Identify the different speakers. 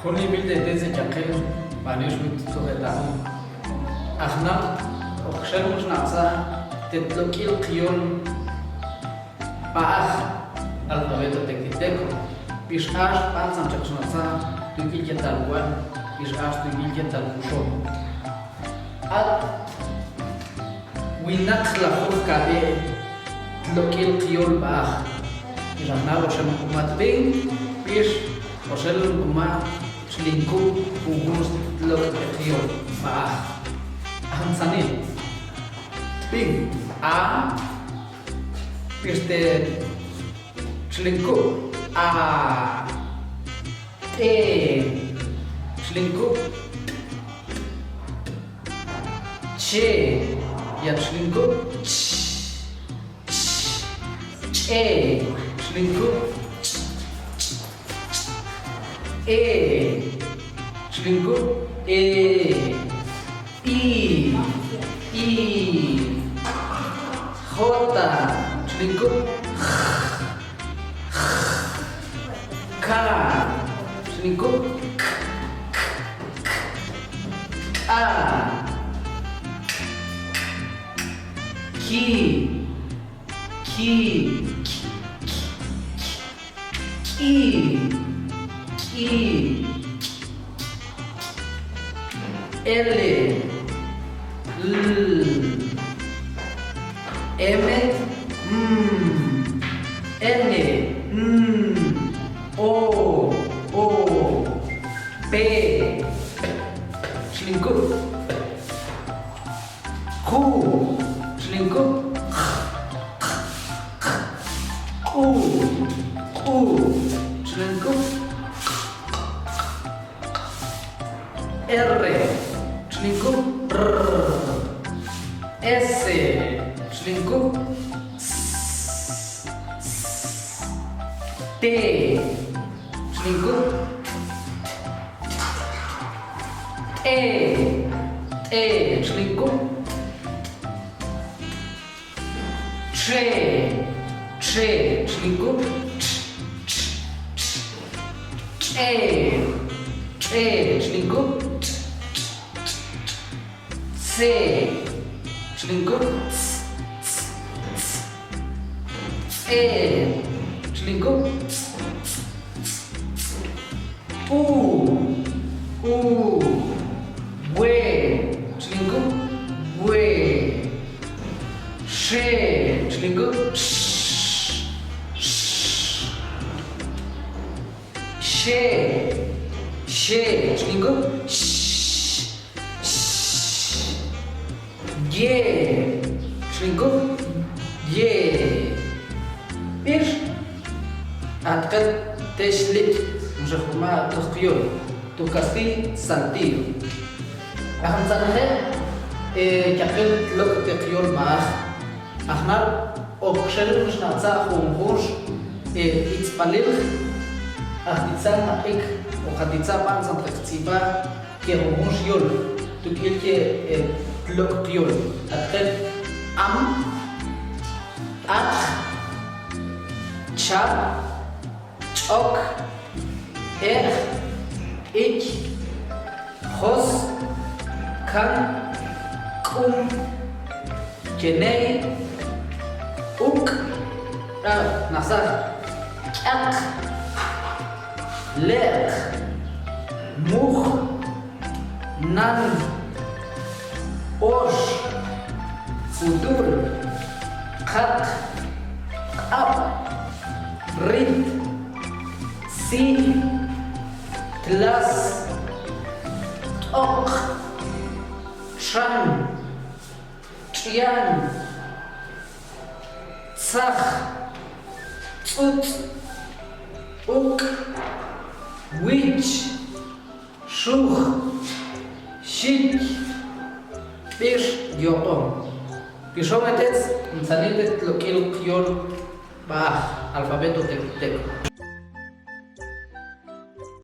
Speaker 1: Juni bilde desde Jaquel, Banish mit Sohedahum. Ahna, Oxel Musnaza, Tetlokil Kion, Paach, alfabeto tectiteco. Pishash, Pansam Chachnaza, Tukil Yetalwan, Pishash, Tukil Yetalkushon. Al Winak la Hufkabe, Tlokil Kion Paach. Pisahna, Roshem Kumat Bing, Pish, Rosel Kumat. Lingkup ugus lok kecil bah hansanin ping a piste selingkup a selingkup c ya selingkup selingkup selingkup I Hota selingkup K selingkup A Ki L M N O P selingkup Q selingkup Q selingkup R selingkup S selingkup T selingkup selingkup C selingkup selingkup C selingkup selingkup U W selingkup W Sh selingkup Sh selingkup G selingkup Y bir atqad teshlit mujahuma tukhiyol tukasti saltillo ahan sanhe kaqil lok tkhiyol ma ahnar okhshel mushnatsa khumhush itspalil ahtitsa naqik oqatitsa pansan tkhtsiba ke khumhush yol tukil ke lok tiyol atqad am at chap chok ik khos kan kum kenei uk nasar kyak lek mukh nan osh futur khat ab rid si tlas ok tran tian tsakh tsut uk wich shukh shik pish yotom Pishometets, Nzanitet, Lokil, Kiol, Bah, alfabeto tecteco.